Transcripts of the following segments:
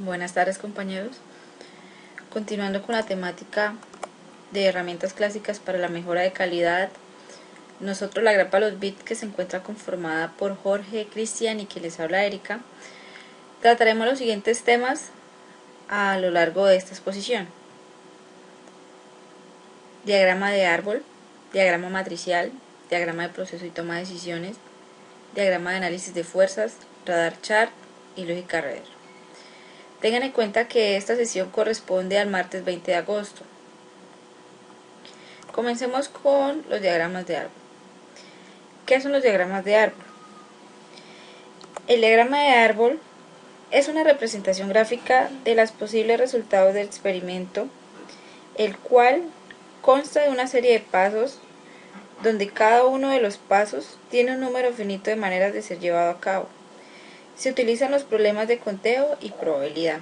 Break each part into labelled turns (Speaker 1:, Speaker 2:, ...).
Speaker 1: Buenas tardes, compañeros. Continuando con la temática de herramientas clásicas para la mejora de calidad, nosotros la grapa Los Bits, que se encuentra conformada por Jorge, Cristian y que les habla Erika, trataremos los siguientes temas a lo largo de esta exposición: diagrama de árbol, diagrama matricial, diagrama de proceso y toma de decisiones, diagrama de análisis de fuerzas, radar chart y lógica Redder. Tengan en cuenta que esta sesión corresponde al martes 20 de agosto. Comencemos con los diagramas de árbol. ¿Qué son los diagramas de árbol? El diagrama de árbol es una representación gráfica de los posibles resultados del experimento, el cual consta de una serie de pasos donde cada uno de los pasos tiene un número finito de maneras de ser llevado a cabo. Se utilizan los problemas de conteo y probabilidad.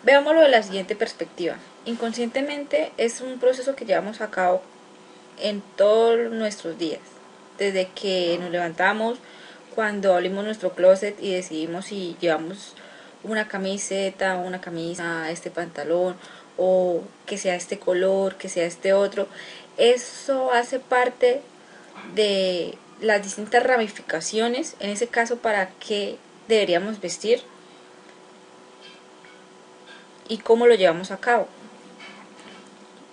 Speaker 1: Veámoslo de la siguiente perspectiva. Inconscientemente es un proceso que llevamos a cabo en todos nuestros días, desde que nos levantamos, cuando abrimos nuestro closet y decidimos si llevamos una camiseta, una camisa, este pantalón, o que sea este color, que sea este otro. Eso hace parte de las distintas ramificaciones, en ese caso, para qué deberíamos vestir y cómo lo llevamos a cabo.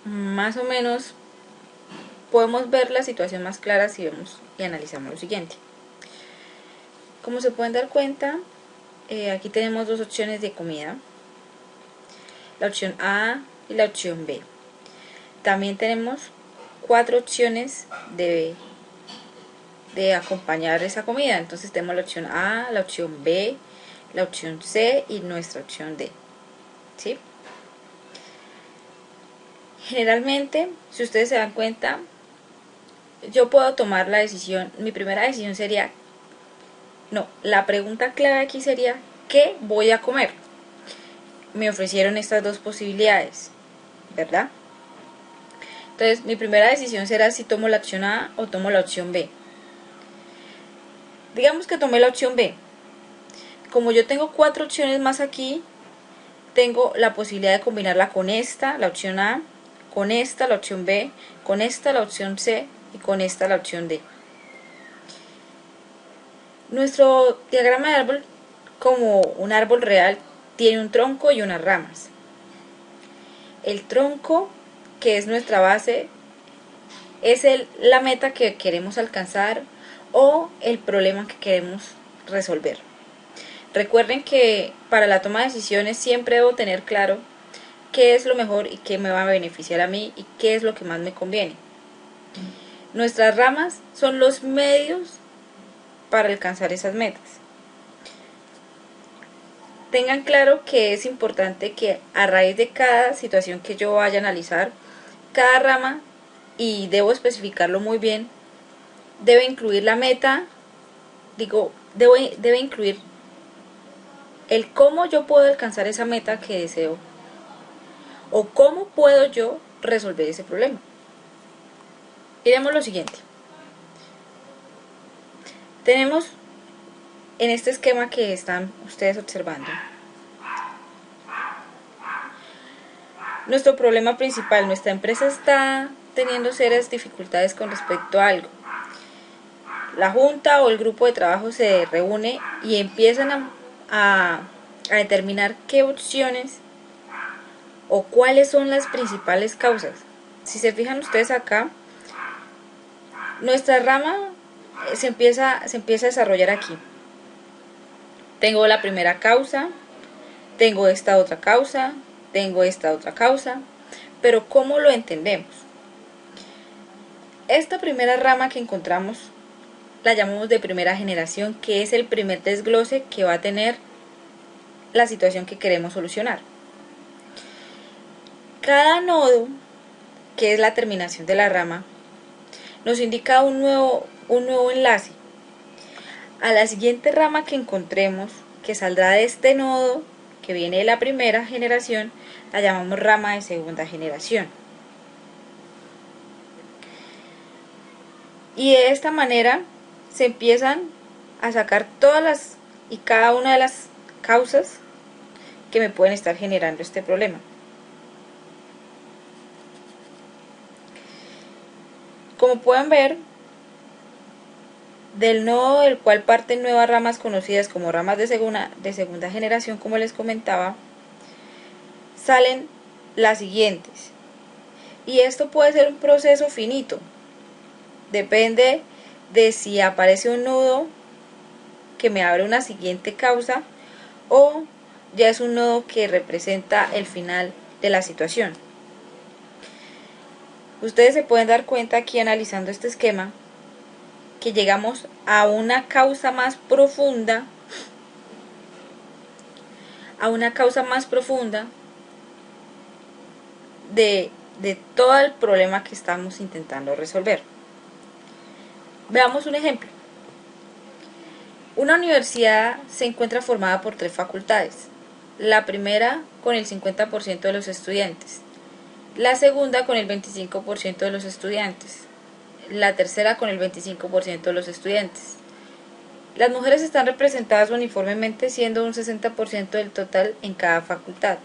Speaker 1: Más o menos podemos ver la situación más clara si vemos y analizamos lo siguiente. Como se pueden dar cuenta, aquí tenemos dos opciones de comida, la opción A y la opción B. También tenemos 4 opciones de acompañar esa comida. Entonces tenemos la opción A, la opción B, la opción C y nuestra opción D. ¿Sí? Generalmente, si ustedes se dan cuenta, yo puedo tomar la decisión. Mi primera decisión sería, la pregunta clave aquí sería, ¿qué voy a comer? Me ofrecieron estas dos posibilidades, ¿verdad? Entonces, mi primera decisión será si tomo la opción A o tomo la opción B. Digamos que tomé la opción B. Como yo tengo 4 opciones más aquí, tengo la posibilidad de combinarla con esta, la opción A, con esta, la opción B, con esta, la opción C y con esta, la opción D. Nuestro diagrama de árbol, como un árbol real, tiene un tronco y unas ramas. El tronco, que es nuestra base, es la meta que queremos alcanzar o el problema que queremos resolver. Recuerden que para la toma de decisiones siempre debo tener claro qué es lo mejor y qué me va a beneficiar a mí y qué es lo que más me conviene. Nuestras ramas son los medios para alcanzar esas metas. Tengan claro que es importante que a raíz de cada situación que yo vaya a analizar, cada rama, y debo especificarlo muy bien, debe incluir la meta, debe incluir el cómo yo puedo alcanzar esa meta que deseo o cómo puedo yo resolver ese problema. Miremos lo siguiente. Tenemos en este esquema que están ustedes observando nuestro problema principal. Nuestra empresa está teniendo serias dificultades con respecto a algo. La junta o el grupo de trabajo se reúne y empiezan a determinar qué opciones o cuáles son las principales causas. Si se fijan ustedes acá, nuestra rama se empieza a desarrollar aquí. Tengo la primera causa, tengo esta otra causa, tengo esta otra causa, pero ¿cómo lo entendemos? Esta primera rama que encontramos la llamamos de primera generación, que es el primer desglose que va a tener la situación que queremos solucionar. Cada nodo, que es la terminación de la rama, nos indica un nuevo enlace a la siguiente rama que encontremos, que saldrá de este nodo que viene de la primera generación. La llamamos rama de segunda generación. Y de esta manera se empiezan a sacar todas y cada una de las causas que me pueden estar generando este problema. Como pueden ver, del nodo del cual parten nuevas ramas conocidas como ramas de segunda generación, como les comentaba, salen las siguientes. Y esto puede ser un proceso finito. Depende de si aparece un nodo que me abre una siguiente causa o ya es un nodo que representa el final de la situación. Ustedes se pueden dar cuenta aquí analizando este esquema que llegamos a una causa más profunda, de todo el problema que estamos intentando resolver. Veamos un ejemplo. Una universidad se encuentra formada por 3 facultades. La primera con el 50% de los estudiantes, la segunda con el 25% de los estudiantes, la tercera con el 25% de los estudiantes. Las mujeres están representadas uniformemente, siendo un 60% del total en cada facultad.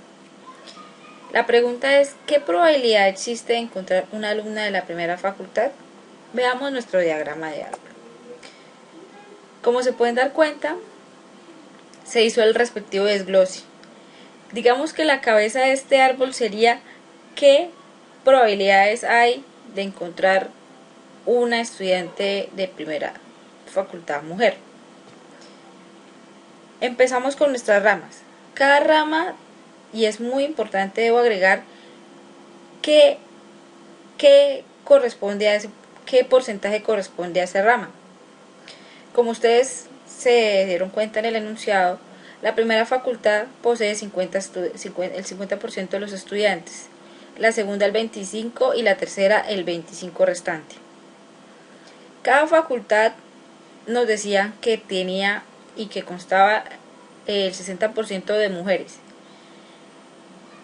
Speaker 1: La pregunta es, ¿qué probabilidad existe de encontrar una alumna de la primera facultad? Veamos nuestro diagrama de árbol. Como se pueden dar cuenta, se hizo el respectivo desglose. Digamos que la cabeza de este árbol sería ¿qué probabilidades hay de encontrar una estudiante de primera facultad mujer? Empezamos con nuestras ramas. Cada rama, y es muy importante, debo agregar qué porcentaje corresponde a esa rama. Como ustedes se dieron cuenta en el enunciado, la primera facultad posee el 50% de los estudiantes, la segunda el 25% y la tercera el 25% restante. Cada facultad nos decía que tenía y que constaba el 60% de mujeres.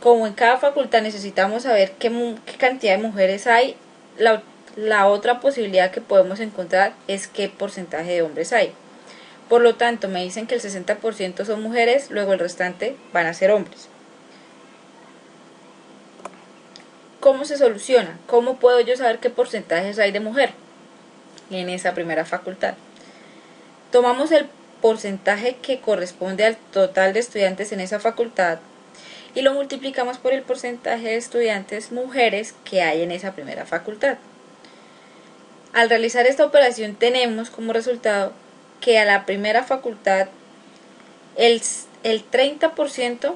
Speaker 1: Como en cada facultad necesitamos saber qué cantidad de mujeres hay, la otra posibilidad que podemos encontrar es qué porcentaje de hombres hay. Por lo tanto, me dicen que el 60% son mujeres, luego el restante van a ser hombres. ¿Cómo se soluciona? ¿Cómo puedo yo saber qué porcentajes hay de mujer en esa primera facultad? Tomamos el porcentaje que corresponde al total de estudiantes en esa facultad y lo multiplicamos por el porcentaje de estudiantes mujeres que hay en esa primera facultad. Al realizar esta operación tenemos como resultado que a la primera facultad el 30%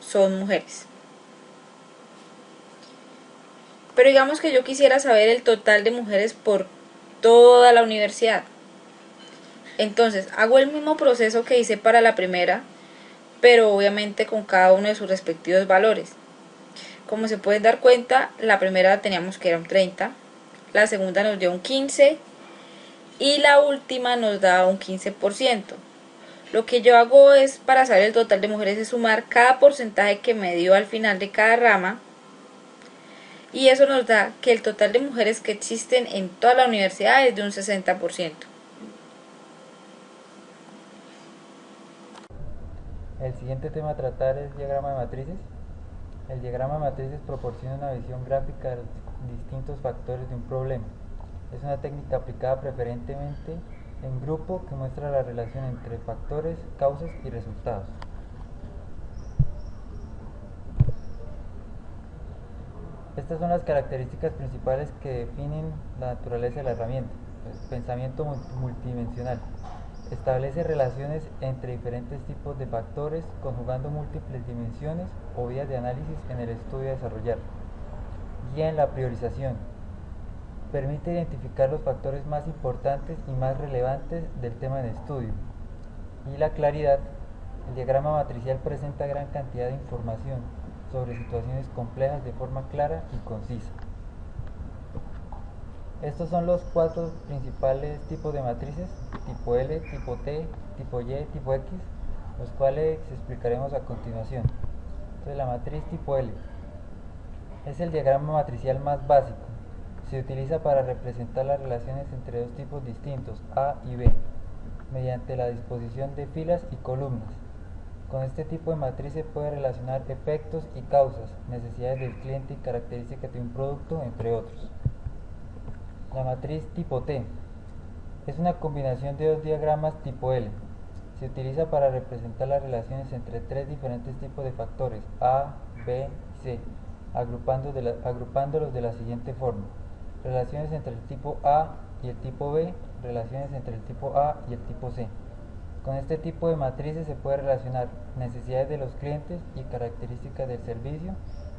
Speaker 1: son mujeres. Pero digamos que yo quisiera saber el total de mujeres por toda la universidad. Entonces hago el mismo proceso que hice para la primera, pero obviamente con cada uno de sus respectivos valores. Como se pueden dar cuenta, la primera teníamos que era un 30%, la segunda nos dio un 15% y la última nos da un 15%. Lo que yo hago es, para saber el total de mujeres, es sumar cada porcentaje que me dio al final de cada rama, y eso nos da que el total de mujeres que existen en toda la universidad es de un 60%.
Speaker 2: El siguiente tema a tratar es diagrama de matrices. El diagrama de matrices proporciona una visión gráfica de los distintos factores de un problema. Es una técnica aplicada preferentemente en grupo que muestra la relación entre factores, causas y resultados. Estas son las características principales que definen la naturaleza de la herramienta. Pensamiento multidimensional. Establece relaciones entre diferentes tipos de factores, conjugando múltiples dimensiones o vías de análisis en el estudio a desarrollar. Guía en la priorización. Permite identificar los factores más importantes y más relevantes del tema en estudio. Y la claridad. El diagrama matricial presenta gran cantidad de información sobre situaciones complejas de forma clara y concisa. Estos son los 4 principales tipos de matrices: tipo L, tipo T, tipo Y, tipo X, los cuales explicaremos a continuación. Entonces, la matriz tipo L es el diagrama matricial más básico. Se utiliza para representar las relaciones entre dos tipos distintos, A y B, mediante la disposición de filas y columnas. Con este tipo de matriz se puede relacionar efectos y causas, necesidades del cliente y características de un producto, entre otros. La matriz tipo T es una combinación de dos diagramas tipo L. Se utiliza para representar las relaciones entre tres diferentes tipos de factores A, B y C, agrupándolos de la siguiente forma: relaciones entre el tipo A y el tipo B, relaciones entre el tipo A y el tipo C. Con este tipo de matrices se puede relacionar necesidades de los clientes y características del servicio,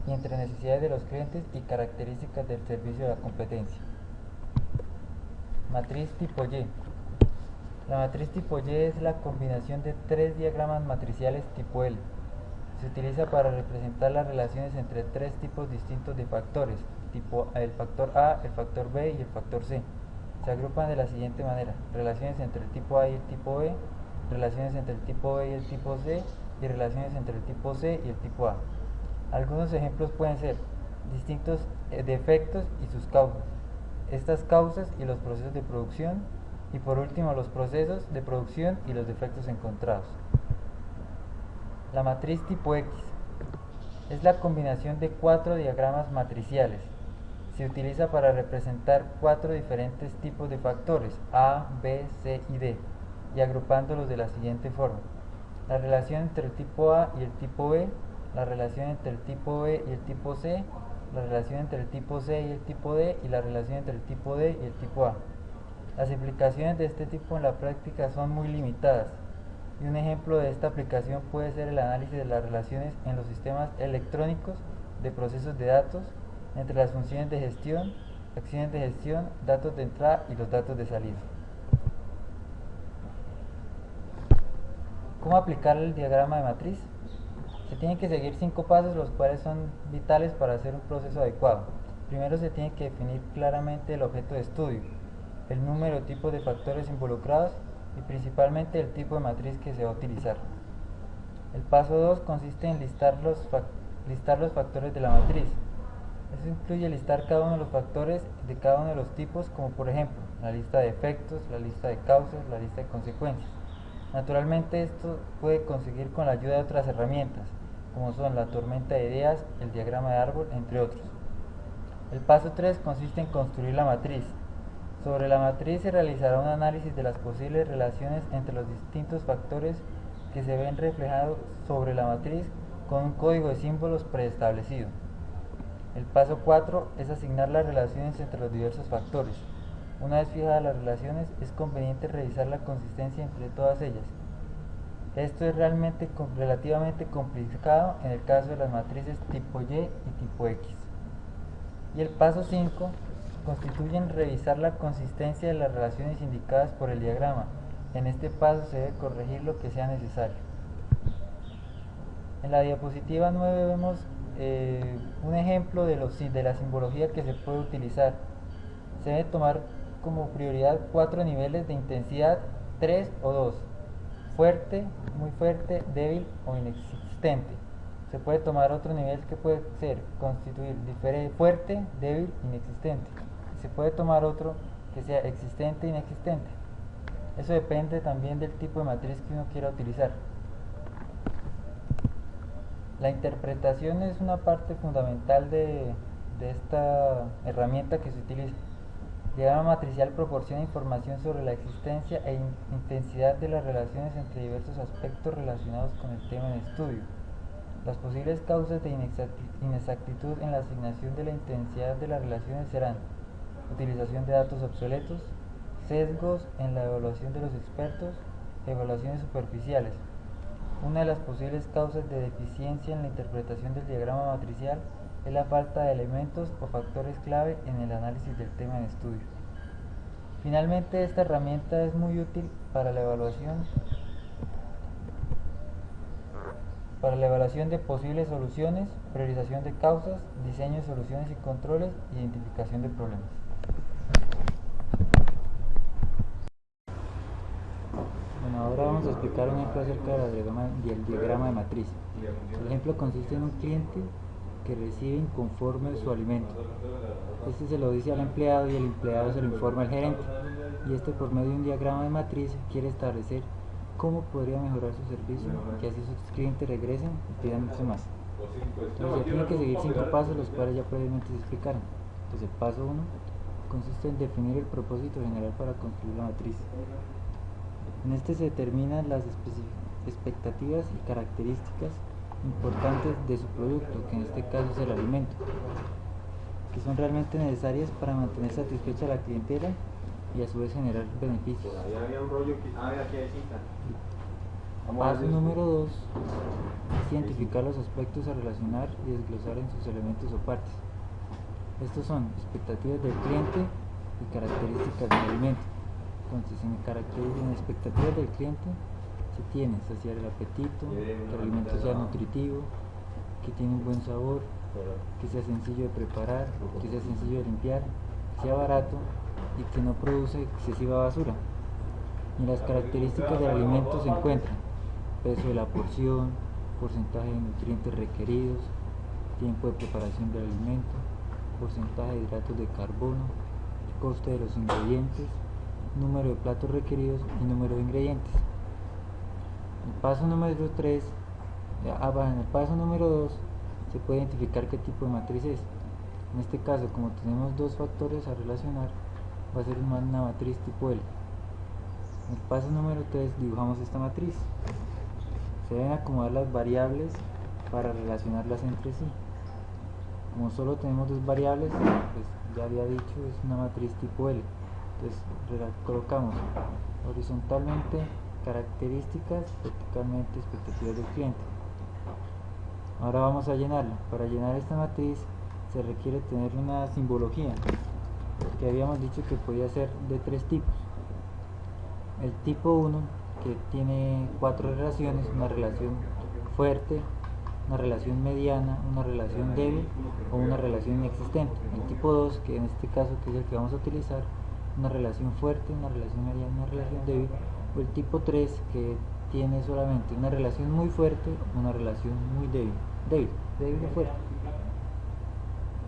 Speaker 2: y entre necesidades de los clientes y características del servicio de la competencia. Matriz tipo Y. La matriz tipo Y es la combinación de tres diagramas matriciales tipo L. Se utiliza para representar las relaciones entre tres tipos distintos de factores, tipo el factor A, el factor B y el factor C. Se agrupan de la siguiente manera: relaciones entre el tipo A y el tipo B, relaciones entre el tipo B y el tipo C, y relaciones entre el tipo C y el tipo A. Algunos ejemplos pueden ser distintos defectos y sus causas, estas causas y los procesos de producción, y por último los procesos de producción y los defectos encontrados. La matriz tipo X es la combinación de cuatro diagramas matriciales. Se utiliza para representar cuatro diferentes tipos de factores A, B, C y D, y agrupándolos de la siguiente forma: la relación entre el tipo A y el tipo B, la relación entre el tipo B y el tipo C, la relación entre el tipo C y el tipo D, y la relación entre el tipo D y el tipo A. Las implicaciones de este tipo en la práctica son muy limitadas, y un ejemplo de esta aplicación puede ser el análisis de las relaciones en los sistemas electrónicos de procesos de datos entre las funciones de gestión, acciones de gestión, datos de entrada y los datos de salida. ¿Cómo aplicar el diagrama de matriz? Se tienen que seguir 5 pasos, los cuales son vitales para hacer un proceso adecuado. Primero, se tiene que definir claramente el objeto de estudio, el número o tipo de factores involucrados y principalmente el tipo de matriz que se va a utilizar. El paso 2 consiste en listar los factores de la matriz. Eso incluye listar cada uno de los factores de cada uno de los tipos, como por ejemplo la lista de efectos, la lista de causas, la lista de consecuencias. Naturalmente esto puede conseguir con la ayuda de otras herramientas, como son la tormenta de ideas, el diagrama de árbol, entre otros. El paso 3 consiste en construir la matriz. Sobre la matriz se realizará un análisis de las posibles relaciones entre los distintos factores que se ven reflejados sobre la matriz con un código de símbolos preestablecido. El paso 4 es asignar las relaciones entre los diversos factores. Una vez fijadas las relaciones, es conveniente revisar la consistencia entre todas ellas. Esto es relativamente complicado en el caso de las matrices tipo Y y tipo X. Y el paso 5 constituye en revisar la consistencia de las relaciones indicadas por el diagrama. En este paso se debe corregir lo que sea necesario. En la diapositiva 9 vemos un ejemplo de la simbología que se puede utilizar. Se debe tomar como prioridad 4 niveles de intensidad, 3 o 2: fuerte, muy fuerte, débil o inexistente. Se puede tomar otro nivel que puede ser constituir fuerte, débil, inexistente. Se puede tomar otro que sea existente, inexistente. Eso depende también del tipo de matriz que uno quiera utilizar. La interpretación es una parte fundamental de esta herramienta que se utiliza. El diagrama matricial proporciona información sobre la existencia e intensidad de las relaciones entre diversos aspectos relacionados con el tema en estudio. Las posibles causas de inexactitud en la asignación de la intensidad de las relaciones serán: utilización de datos obsoletos, sesgos en la evaluación de los expertos, evaluaciones superficiales. Una de las posibles causas de deficiencia en la interpretación del diagrama matricial es la falta de elementos o factores clave en el análisis del tema en estudio. Finalmente, esta herramienta es muy útil para la evaluación de posibles soluciones, priorización de causas, diseño de soluciones y controles, identificación de problemas. Bueno, ahora vamos a explicar un ejemplo acerca del diagrama de matriz. El ejemplo consiste en un cliente que recibe inconforme su alimento. Este se lo dice al empleado y el empleado se lo informa al gerente. Y este, por medio de un diagrama de matriz, quiere establecer cómo podría mejorar su servicio, que así sus clientes regresen y pidan mucho más. Entonces, tiene que seguir 5 pasos, los cuales ya previamente se explicaron. Entonces, el paso 1 consiste en definir el propósito general para construir la matriz. En este se determinan las expectativas y características importantes de su producto, que en este caso es el alimento, que son realmente necesarias para mantener satisfecha a la clientela y a su vez generar beneficios. Paso número 2 es identificar los aspectos a relacionar y desglosar en sus elementos o partes. Estos son expectativas del cliente y características del alimento. Entonces, en expectativas del cliente se tiene saciar el apetito, que el alimento sea nutritivo, que tiene un buen sabor, que sea sencillo de preparar, que sea sencillo de limpiar, que sea barato y que no produce excesiva basura. Y las características del alimento se encuentran peso de la porción, porcentaje de nutrientes requeridos, tiempo de preparación del alimento, porcentaje de hidratos de carbono, coste de los ingredientes, número de platos requeridos y número de ingredientes. En el paso número 2 se puede identificar qué tipo de matriz es. En este caso, como tenemos dos factores a relacionar, va a ser una matriz tipo L. En el paso número 3 dibujamos esta matriz. Se deben acomodar las variables para relacionarlas entre sí. Como solo tenemos dos variables, pues ya había dicho, es una matriz tipo L. Entonces colocamos horizontalmente características, verticalmente expectativas del cliente. Ahora vamos a llenarla. Para llenar esta matriz se requiere tener una simbología, que habíamos dicho que podía ser de 3 tipos. El tipo 1, que tiene 4 relaciones: una relación fuerte, una relación mediana, una relación débil o una relación inexistente. El tipo 2, que en este caso que es el que vamos a utilizar, una relación fuerte, una relación mediana, una relación débil. O el tipo 3, que tiene solamente una relación muy fuerte, una relación muy débil o fuerte.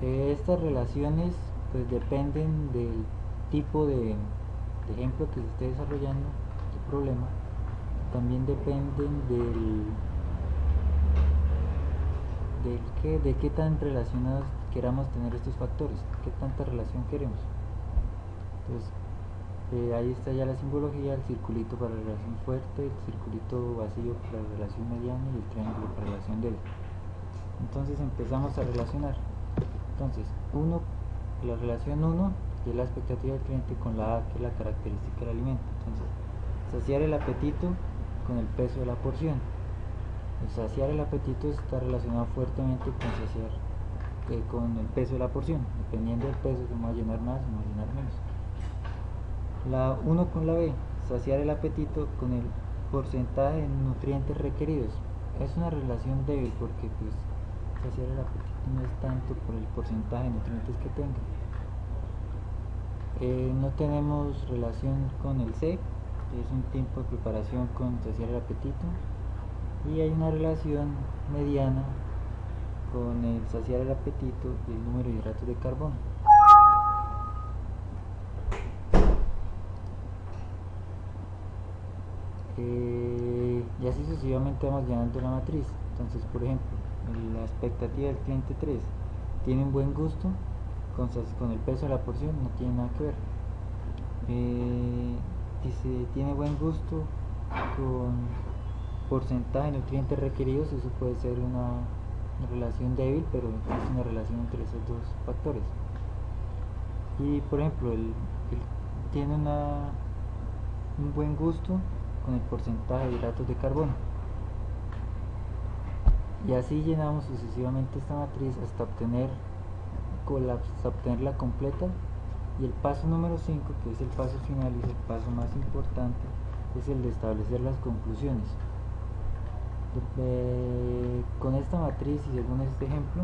Speaker 2: Estas relaciones pues dependen del tipo de ejemplo que se esté desarrollando, el problema. También dependen de qué tan relacionados queramos tener estos factores, qué tanta relación queremos. Entonces, ahí está ya la simbología: el circulito para la relación fuerte, el circulito vacío para la relación mediana y el triángulo para la relación débil. Entonces empezamos a relacionar. Entonces, la relación 1, que es la expectativa del cliente, con la A, que es la característica del alimento. Entonces, saciar el apetito con el peso de la porción. El saciar el apetito está relacionado fuertemente con el peso de la porción. Dependiendo del peso, se va a llenar más o va a llenar menos. La 1 con la B, saciar el apetito con el porcentaje de nutrientes requeridos. Es una relación débil porque pues saciar el apetito no es tanto por el porcentaje de nutrientes que tenga. No tenemos relación con el C, que es un tiempo de preparación con saciar el apetito. Y hay una relación mediana con el saciar el apetito y el número de hidratos de carbono. Y así sucesivamente vamos llenando la matriz. Entonces, por ejemplo, la expectativa del cliente 3 tiene un buen gusto, con el peso de la porción no tiene nada que ver. Dice tiene buen gusto con porcentaje de nutrientes requeridos, eso puede ser una relación débil, pero es una relación entre esos dos factores. Y por ejemplo, él tiene un buen gusto con el porcentaje de hidratos de carbono. Y así llenamos sucesivamente esta matriz hasta obtenerla completa. Y el paso número 5, que es el paso final y es el paso más importante, es el de establecer las conclusiones. Con esta matriz y según este ejemplo,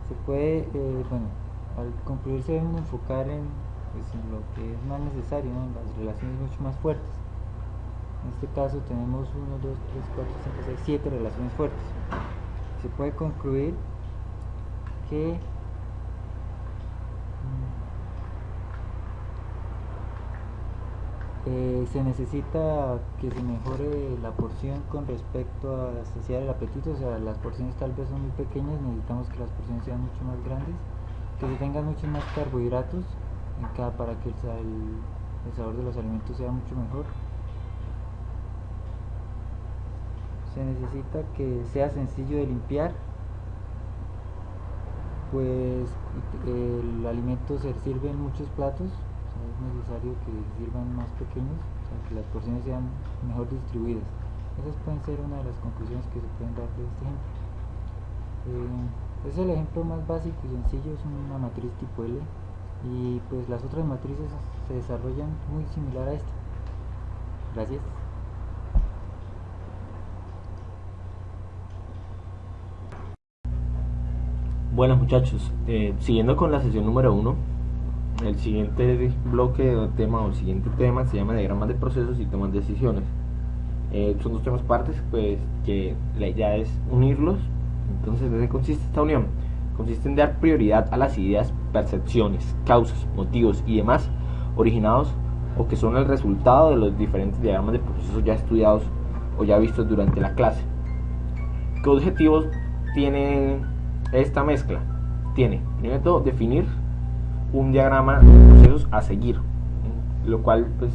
Speaker 2: se puede, al concluir se deben enfocar en lo que es más necesario, ¿no? En las relaciones mucho más fuertes. En este caso tenemos 1, 2, 3, 4, 5, 6, 7 relaciones fuertes. Se puede concluir que Se necesita que se mejore la porción con respecto a saciar el apetito, o sea, las porciones tal vez son muy pequeñas, necesitamos que las porciones sean mucho más grandes, que se tengan muchos más carbohidratos para que el sabor de los alimentos sea mucho mejor. Se necesita que sea sencillo de limpiar, pues el alimento se sirve en muchos platos, o sea, es necesario que se sirvan más pequeños, o sea, que las porciones sean mejor distribuidas. Esas pueden ser una de las conclusiones que se pueden dar de este ejemplo. Es el ejemplo más básico y sencillo, es una matriz tipo L, y pues las otras matrices se desarrollan muy similar a esta. Gracias.
Speaker 3: Bueno muchachos, siguiendo con la sesión número 1, el siguiente bloque de tema o el siguiente tema se llama diagramas de procesos y tomas de decisiones. Son dos temas partes, pues que la idea es unirlos. Entonces, ¿de qué consiste esta unión? Consiste en dar prioridad a las ideas, percepciones, causas, motivos y demás originados o que son el resultado de los diferentes diagramas de procesos ya estudiados o ya vistos durante la clase. ¿Qué objetivos tiene esta mezcla? Tiene, primero, definir un diagrama de procesos a seguir, lo cual pues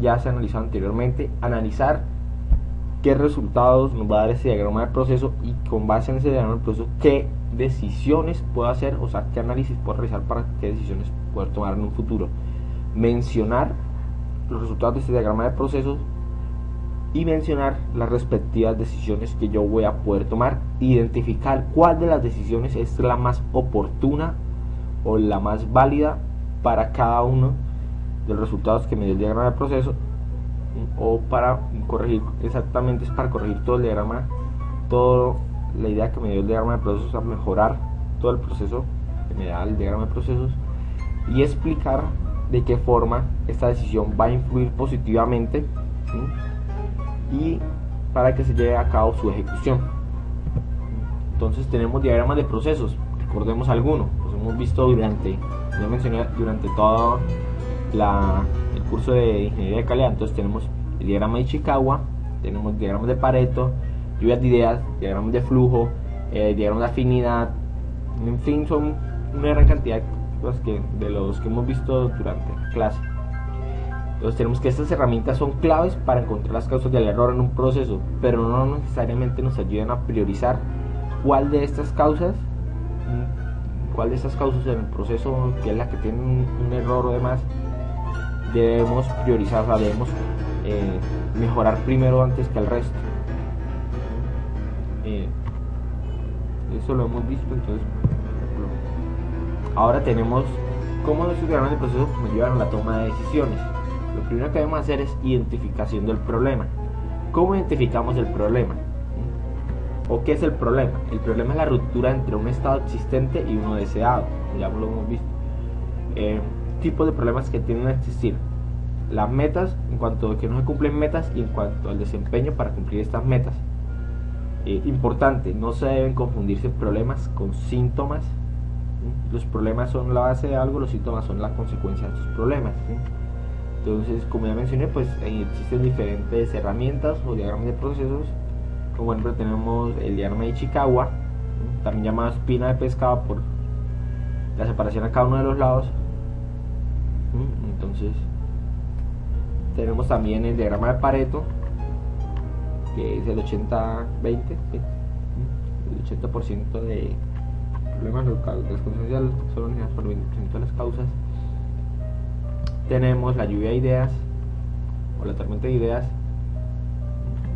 Speaker 3: ya se ha analizado anteriormente. Analizar qué resultados nos va a dar ese diagrama de proceso y con base en ese diagrama de proceso qué decisiones puedo hacer, o sea, qué análisis puedo realizar para qué decisiones poder tomar en un futuro. Mencionar los resultados de este diagrama de procesos y mencionar las respectivas decisiones que yo voy a poder tomar, identificar cuál de las decisiones es la más oportuna o la más válida para cada uno de los resultados que me dio el diagrama de proceso, o para corregir, exactamente es para corregir todo el diagrama, toda la idea que me dio el diagrama de procesos, a mejorar todo el proceso que me da el diagrama de procesos y explicar de qué forma esta decisión va a influir positivamente, ¿sí? Y para que se lleve a cabo su ejecución. Entonces tenemos diagramas de procesos, recordemos algunos, los hemos visto durante todo el curso de ingeniería de calidad. Entonces tenemos el diagrama de Ishikawa, tenemos diagramas de Pareto, lluvias de ideas, diagramas de flujo, diagramas de afinidad, en fin, son una gran cantidad de cosas de los que hemos visto durante la clase. Entonces tenemos que estas herramientas son claves para encontrar las causas del error en un proceso, pero no necesariamente nos ayudan a priorizar cuál de estas causas en el proceso, que es la que tiene un error o demás, debemos priorizar, o sea, debemos mejorar primero antes que el resto. Eso lo hemos visto. Entonces ahora tenemos cómo los diagramas de procesos nos llevan a la toma de decisiones. Lo primero que debemos hacer es identificación del problema. ¿Cómo identificamos el problema? ¿O qué es el problema? El problema es la ruptura entre un estado existente y uno deseado. Ya lo hemos visto. Tipos de problemas que tienden a existir: las metas, en cuanto a que no se cumplen metas, y en cuanto al desempeño para cumplir estas metas. Importante, no se deben confundirse problemas con síntomas. Los problemas son la base de algo, los síntomas son la consecuencia de estos problemas. Entonces, como ya mencioné, pues existen diferentes herramientas o diagramas de procesos. Como ejemplo tenemos el diagrama de Ishikawa, también llamado espina de pescado por la separación a cada uno de los lados. Entonces tenemos también el diagrama de Pareto, que es el 80-20, el 80% de problemas locales, las consecuencias son originadas por el 20% de las causas. Tenemos la lluvia de ideas o la tormenta de ideas.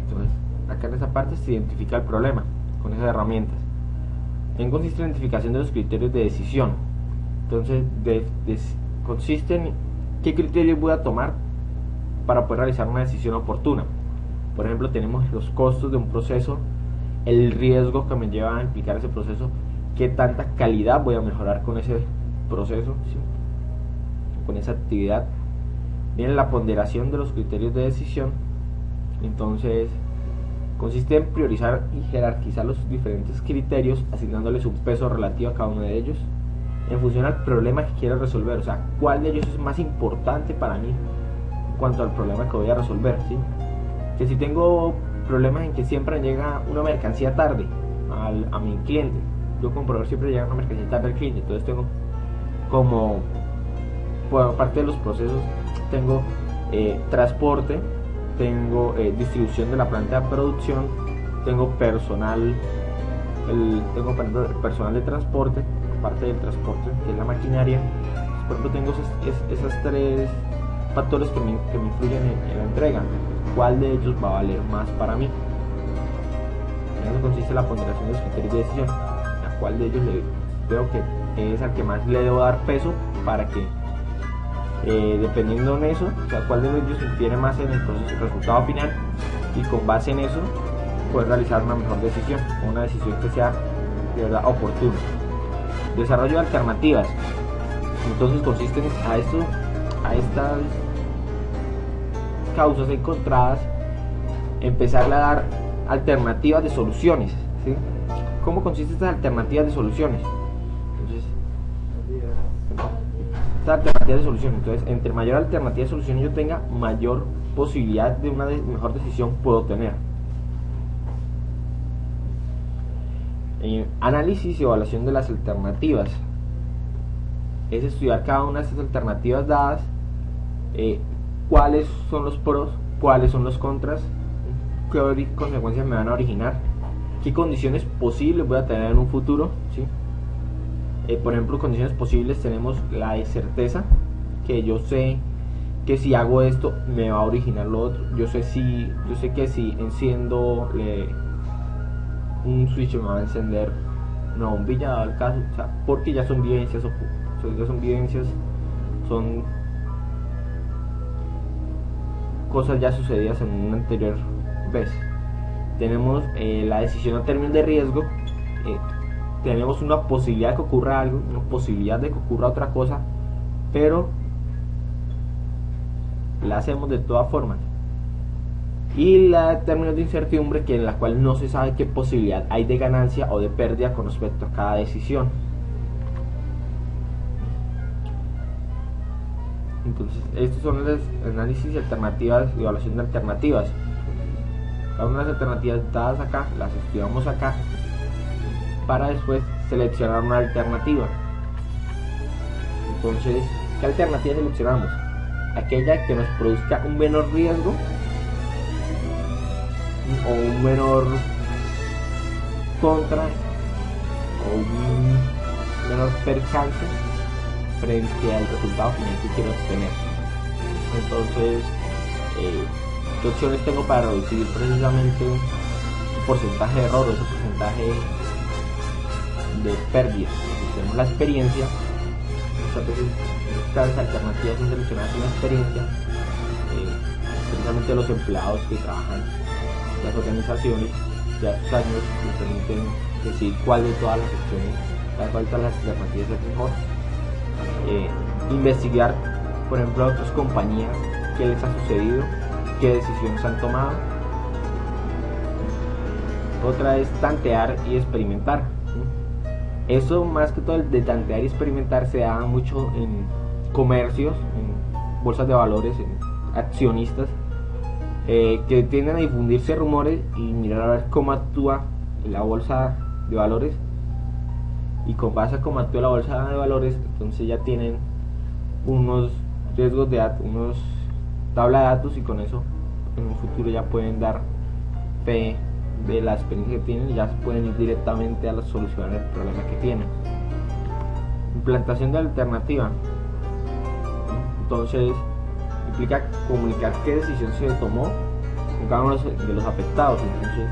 Speaker 3: Entonces acá en esa parte se identifica el problema con esas herramientas. En consiste la identificación de los criterios de decisión. Entonces consiste en qué criterios voy a tomar para poder realizar una decisión oportuna. Por ejemplo, tenemos los costos de un proceso, el riesgo que me lleva a implicar ese proceso, qué tanta calidad voy a mejorar con ese proceso, ¿sí? Con esa actividad. Viene la ponderación de los criterios de decisión. Entonces consiste en priorizar y jerarquizar los diferentes criterios, asignándoles un peso relativo a cada uno de ellos en función al problema que quiero resolver. O sea, cuál de ellos es más importante para mí, cuanto al problema que voy a resolver, ¿sí? Que si tengo problemas en que siempre llega una mercancía tarde a mi cliente, yo como proveedor siempre llega una mercancía tarde al cliente, entonces tengo como, por parte de los procesos, tengo transporte, tengo distribución de la planta de producción, tengo personal, tengo por ejemplo, el personal de transporte, parte del transporte que es la maquinaria. Por ejemplo, tengo esos tres factores que me influyen en la entrega. ¿Cuál de ellos va a valer más para mí? En eso consiste la ponderación de los criterios de decisión. ¿A cuál de ellos veo que es al que más le debo dar peso para que, dependiendo en eso, o sea, cuál de ellos infiere más en el proceso, resultado final, y con base en eso poder realizar una mejor decisión, una decisión que sea de verdad oportuna. Desarrollo de alternativas. Entonces consiste a estas causas encontradas, empezarle a dar alternativas de soluciones, ¿sí? ¿Cómo consiste estas alternativas de soluciones? Entonces, estas alternativas de soluciones, entonces, entre mayor alternativa de soluciones yo tenga, mayor posibilidad de una mejor decisión puedo tener. Análisis y evaluación de las alternativas es estudiar cada una de estas alternativas dadas, cuáles son los pros, cuáles son los contras, qué consecuencias me van a originar, qué condiciones posibles voy a tener en un futuro, ¿sí? Por ejemplo, condiciones posibles tenemos la de certeza, que yo sé que si hago esto me va a originar lo otro. Yo sé que si enciendo un switch me va a encender una bombilla, dado el caso, o sea, porque ya son vivencias, son cosas ya sucedidas en una anterior vez. Tenemos la decisión a términos de riesgo, tenemos una posibilidad de que ocurra algo, una posibilidad de que ocurra otra cosa, pero la hacemos de todas formas. Y la términos de incertidumbre, que en la cual no se sabe qué posibilidad hay de ganancia o de pérdida con respecto a cada decisión. Entonces, estos son los análisis y alternativas y evaluación de alternativas. Cada una de las alternativas dadas acá, las estudiamos acá, para después seleccionar una alternativa. Entonces, ¿qué alternativa seleccionamos? Aquella que nos produzca un menor riesgo o un menor contra o un menor percance frente al resultado final que quiero obtener. Entonces, ¿qué opciones tengo para reducir precisamente el porcentaje de error o ese porcentaje de pérdida? Entonces, tenemos la experiencia. Muchas veces estas alternativas son seleccionadas en la experiencia, precisamente los empleados que trabajan en las organizaciones ya sus años les permiten decir cuál de todas las opciones, cuál de todas las alternativas es mejor. Investigar, por ejemplo, a otras compañías, qué les ha sucedido, qué decisiones han tomado. Otra es tantear y experimentar. Eso, más que todo, el de tantear y experimentar, se da mucho en comercios, en bolsas de valores, en accionistas, que tienden a difundirse rumores y mirar a ver cómo actúa la bolsa de valores, y con base a cómo actúa la bolsa de valores, entonces ya tienen unos riesgos de unos tabla de datos, y con eso en un futuro ya pueden dar fe de la experiencia que tienen y ya pueden ir directamente a solucionar el problema que tienen. Implantación de alternativa, entonces implica comunicar qué decisión se tomó con cada uno de los afectados, entonces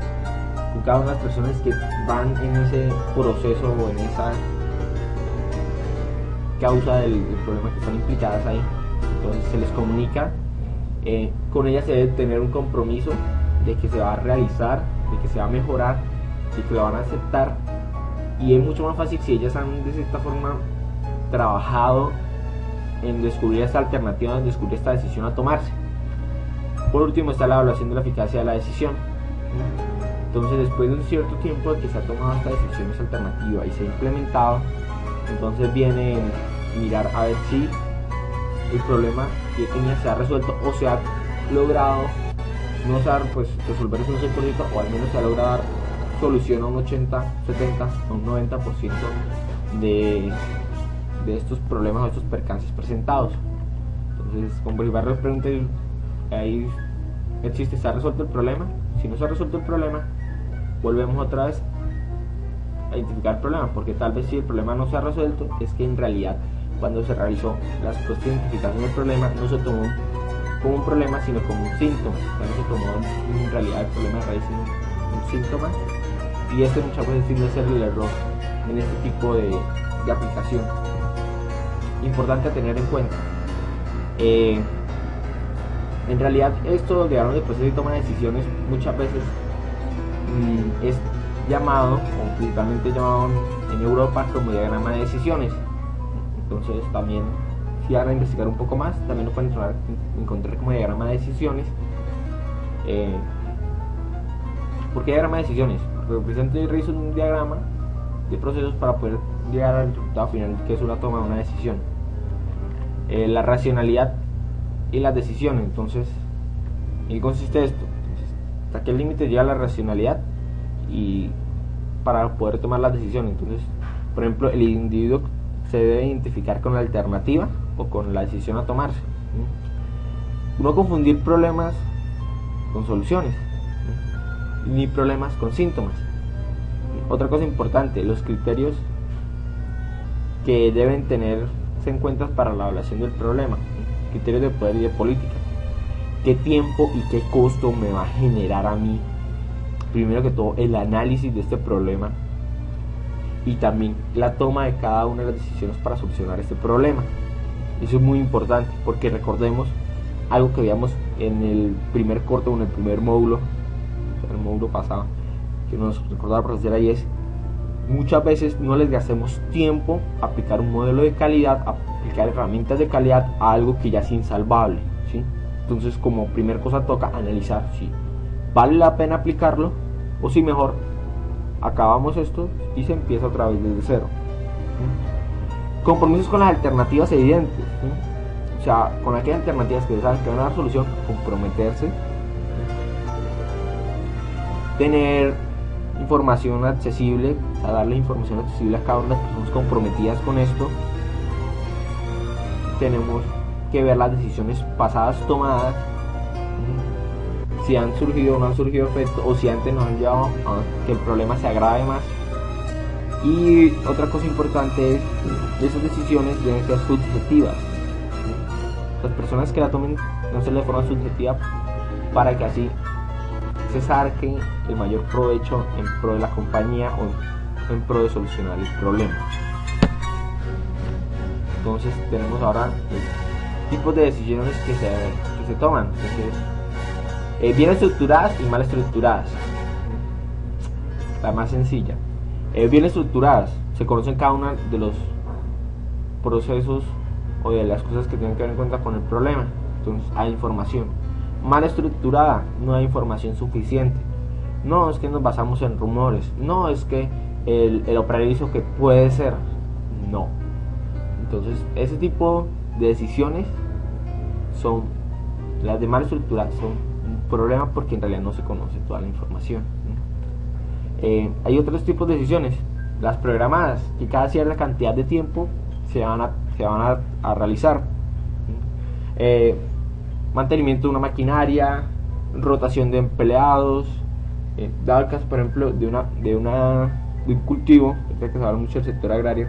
Speaker 3: con cada una de las personas que van en ese proceso o en esa causa del problema que están implicadas ahí. Entonces se les comunica, con ellas se debe tener un compromiso de que se va a realizar, de que se va a mejorar, de que lo van a aceptar, y es mucho más fácil si ellas han de cierta forma trabajado en descubrir esta alternativa, en descubrir esta decisión a tomarse. Por último está la evaluación de la eficacia de la decisión. Entonces, después de un cierto tiempo de que se ha tomado esta decisión, esta alternativa, y se ha implementado, entonces viene mirar a ver si el problema que tenía se ha resuelto o se ha logrado no dar, pues, resolver un 100%, o al menos se ha logrado dar solución a un 80, 70 o un 90% de estos problemas o estos percances presentados. Entonces, como por varias preguntas, ahí existe, ¿se ha resuelto el problema? Si no se ha resuelto el problema, volvemos otra vez a identificar el problema, porque tal vez si el problema no se ha resuelto, es que en realidad cuando se realizó la supuesta identificación del problema no se tomó como un problema, sino como un síntoma. No se tomó en realidad el problema de raíz, sino un síntoma, y este muchas veces tiende a ser el error en este tipo de aplicación. Importante a tener en cuenta. En realidad esto de diagrama de proceso y toma de decisiones muchas veces es llamado, o principalmente llamado en Europa, como diagrama de decisiones. Entonces también, si van a investigar un poco más, también lo pueden encontrar como diagrama de decisiones. ¿Por qué diagrama de decisiones? Porque el presidente realiza un diagrama de procesos para poder llegar al resultado final, que es una toma de una decisión. La racionalidad y las decisiones. Entonces, ¿en qué consiste esto? Entonces, ¿hasta qué límite llega la racionalidad y para poder tomar las decisiones? Entonces, por ejemplo, el individuo se debe identificar con la alternativa o con la decisión a tomarse. No confundir problemas con soluciones, ni problemas con síntomas. Otra cosa importante, los criterios que deben tenerse en cuenta para la evaluación del problema. Criterios de poder y de política. ¿Qué tiempo y qué costo me va a generar a mí? Primero que todo, el análisis de este problema y también la toma de cada una de las decisiones para solucionar este problema. Eso es muy importante, porque recordemos algo que veíamos en el primer corto o en el primer módulo, el módulo pasado, que nos recordaba la profesora, y es: muchas veces no les gastemos tiempo a aplicar un modelo de calidad, a aplicar herramientas de calidad a algo que ya es insalvable, ¿sí? Entonces, como primer cosa, toca analizar si vale la pena aplicarlo o si mejor acabamos esto y se empieza otra vez desde cero. Compromisos con las alternativas evidentes, ¿sí? O sea, con aquellas alternativas que saben que van a dar solución, comprometerse, tener información accesible, a darle información accesible a cada una de las personas comprometidas con esto. Tenemos que ver las decisiones pasadas tomadas, si han surgido o no han surgido efectos, o si antes nos han llevado a que el problema se agrave más. Y otra cosa importante es que esas decisiones deben ser subjetivas. Las personas que la tomen no se de forma subjetiva, para que así se saque el mayor provecho en pro de la compañía o en pro de solucionar el problema. Entonces tenemos ahora tipos de decisiones que se toman. Entonces, bien estructuradas y mal estructuradas. La más sencilla. Bien estructuradas, se conocen cada uno de los procesos o de las cosas que tienen que ver en cuenta con el problema. Entonces hay información. Mal estructurada, no hay información suficiente. No es que nos basamos en rumores, no es que el operario dijo que puede ser, no. Entonces ese tipo de decisiones son, las de mal estructuradas, son un problema porque en realidad no se conoce toda la información. Hay otros tipos de decisiones, las programadas, que cada cierta cantidad de tiempo se van a realizar. Mantenimiento de una maquinaria, rotación de empleados, dado el caso, por ejemplo, de un cultivo, que se habla mucho del sector agrario,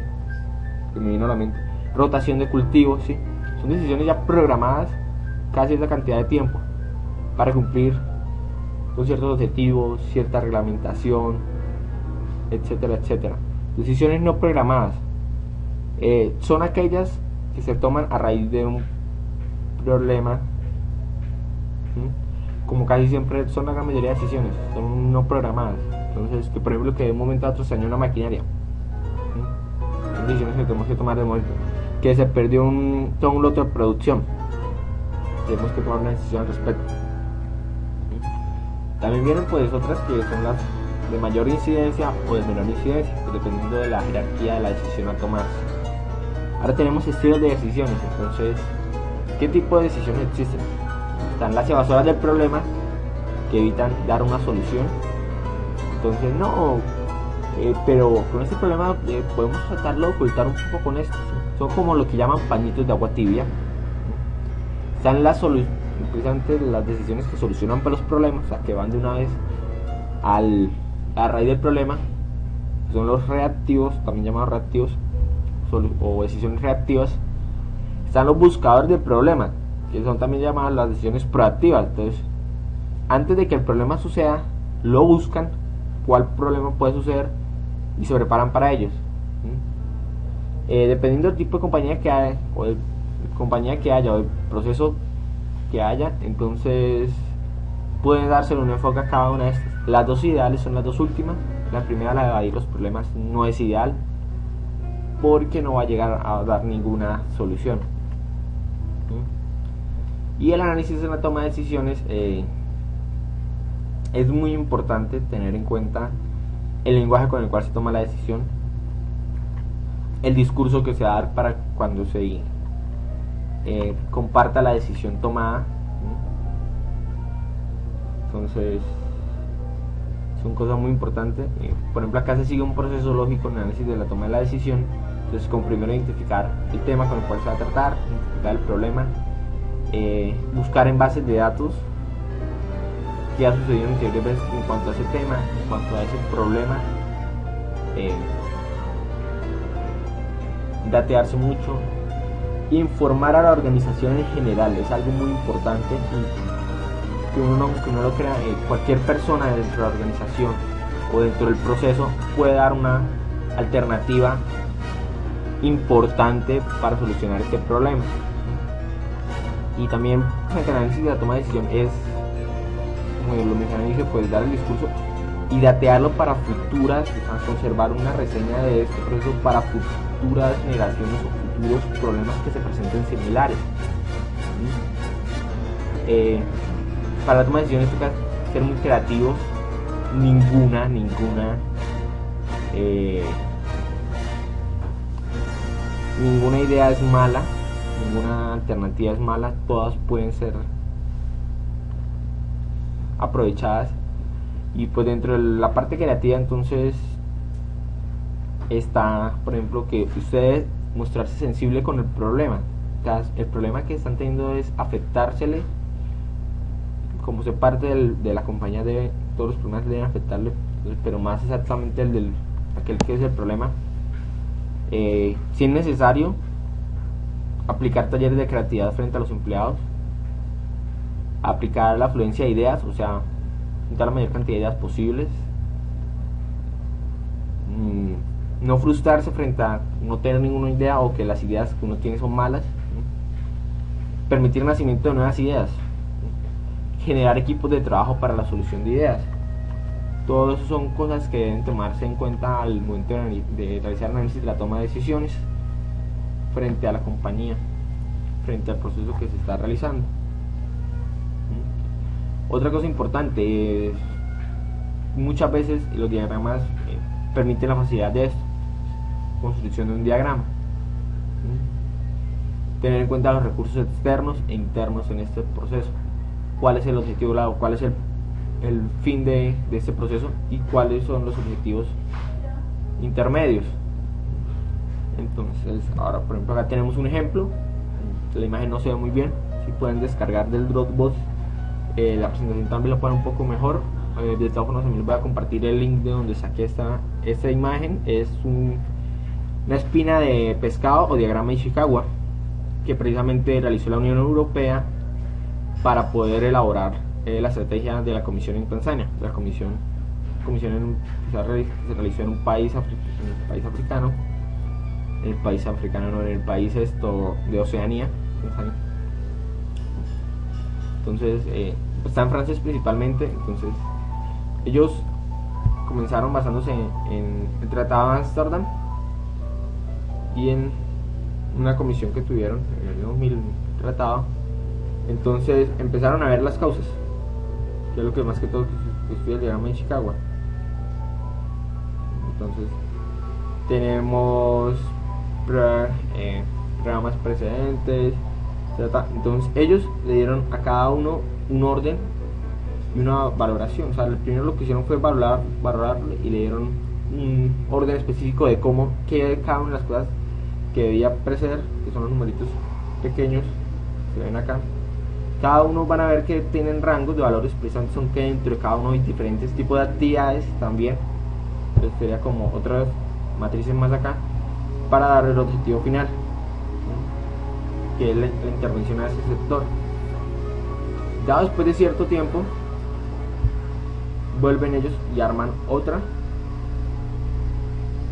Speaker 3: que me vino a la mente, rotación de cultivos, ¿sí? Son decisiones ya programadas cada cierta cantidad de tiempo para cumplir con ciertos objetivos, cierta reglamentación, etcétera, etcétera. Decisiones no programadas son aquellas que se toman a raíz de un problema. Como casi siempre son la gran mayoría de decisiones, son no programadas. Entonces, que por ejemplo, que de un momento a otro se dañó una maquinaria, son decisiones que tenemos que tomar de momento. Que se perdió todo un lote de producción, tenemos que tomar una decisión al respecto. También vienen pues otras que son las de mayor incidencia o de menor incidencia, pues, dependiendo de la jerarquía de la decisión a tomar. Ahora tenemos estilos de decisiones. Entonces, ¿Qué tipo de decisiones existen? Están las evasoras del problema, que evitan dar una solución. Entonces, no, pero con este problema podemos tratarlo de ocultar un poco con esto, ¿sí? Son como lo que llaman pañitos de agua tibia. Están precisamente las decisiones que solucionan los problemas, o sea, que van de una vez a la raíz del problema. Son los reactivos, también llamados reactivos, o decisiones reactivas. Están los buscadores de problemas, que son también llamadas las decisiones proactivas. Entonces, antes de que el problema suceda, lo buscan, cuál problema puede suceder, y se preparan para ellos. Dependiendo del tipo de compañía que haya, o de compañía que haya, o el proceso que haya, entonces pueden dárselo un enfoque a cada una de estas. Las dos ideales son las dos últimas. La primera, la de evadir los problemas, no es ideal, porque no va a llegar a dar ninguna solución. Y el análisis en la toma de decisiones, es muy importante tener en cuenta el lenguaje con el cual se toma la decisión, el discurso que se va a dar para cuando se comparta la decisión tomada. Entonces, son cosas muy importantes. Por ejemplo, acá se sigue un proceso lógico en el análisis de la toma de la decisión. Entonces, con primero identificar el tema con el cual se va a tratar, identificar el problema, buscar en bases de datos qué ha sucedido en cuanto a ese tema, en cuanto a ese problema, datearse mucho, informar a la organización en general es algo muy importante, y que uno lo crea, cualquier persona dentro de la organización o dentro del proceso puede dar una alternativa importante para solucionar este problema. Y también el análisis de la toma de decisión es, como lo mencioné, dije, pues dar el discurso y datearlo para futuras, a conservar una reseña de este proceso para futuras generaciones o futuros problemas que se presenten similares. Para la toma de decisiones toca ser muy creativos. Ninguna idea es mala, ninguna alternativa es mala, todas pueden ser aprovechadas. Y pues dentro de la parte creativa, entonces, está, por ejemplo, que ustedes mostrarse sensible con el problema. O sea, el problema que están teniendo es afectársele, como se parte de la compañía, todos los problemas deben afectarle, pero más exactamente aquel que es el problema. Si es necesario, aplicar talleres de creatividad frente a los empleados, aplicar la afluencia de ideas, o sea, juntar la mayor cantidad de ideas posibles, no frustrarse frente a no tener ninguna idea o que las ideas que uno tiene son malas, permitir el nacimiento de nuevas ideas, generar equipos de trabajo para la solución de ideas. Todo eso son cosas que deben tomarse en cuenta al momento de realizar análisis de la toma de decisiones frente a la compañía, frente al proceso que se está realizando. Otra cosa importante es, muchas veces los diagramas permiten la facilidad de esto, construcción de un diagrama, tener en cuenta los recursos externos e internos en este proceso, cuál es el objetivo, cuál es el fin de este proceso y cuáles son los objetivos intermedios. Entonces, ahora por ejemplo acá tenemos un ejemplo, la imagen no se ve muy bien, si pueden descargar del Dropbox la presentación también lo pueden un poco mejor. De todas formas también les voy a compartir el link de donde saqué esta imagen. Es una espina de pescado o diagrama de Ishikawa que precisamente realizó la Unión Europea para poder elaborar la estrategia de la Comisión en Tanzania. La comisión se realizó en un país africano, en el país de Oceanía, Tanzania. Entonces, está en francés principalmente. Entonces, ellos comenzaron basándose en el Tratado de Ámsterdam y en una comisión que tuvieron en el 2000 tratado. Entonces, empezaron a ver las causas, que es lo que más que todo estudia el diagrama de Ishikawa. Entonces, tenemos programas precedentes, Entonces ellos le dieron a cada uno un orden y una valoración. O sea, el primero lo que hicieron fue valorarle y le dieron un orden específico de cómo, qué cada una de las cosas que debía preceder, que son los numeritos pequeños que ven acá. Cada uno van a ver que tienen rangos de valores, precisamente son que dentro de cada uno hay diferentes tipos de actividades también. Entonces sería como otras matrices más acá para dar el objetivo final, que es la intervención a ese sector. Ya después de cierto tiempo vuelven ellos y arman otra.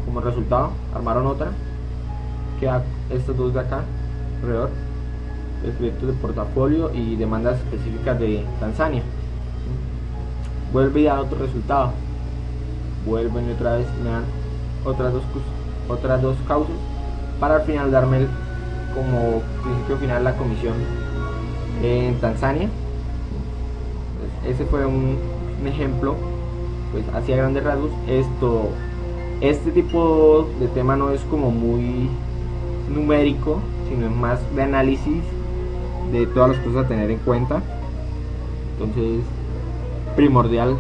Speaker 3: Como resultado armaron otra, queda estos dos de acá alrededor, el proyecto de portafolio y demandas específicas de Tanzania. Vuelve y da otro resultado, vuelven y otra vez me dan otras dos causas para al final darme como principio final la comisión en Tanzania. Ese fue un ejemplo, pues hacia grandes rasgos. Este tipo de tema no es como muy numérico, sino es más de análisis de todas las cosas a tener en cuenta. Entonces, primordial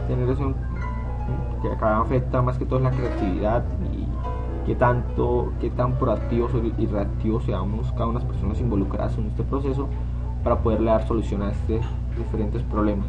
Speaker 3: tener eso, que acá afecta más que todo la creatividad y qué tan proactivos y reactivos seamos cada una de las personas involucradas en este proceso para poderle dar solución a estos diferentes problemas.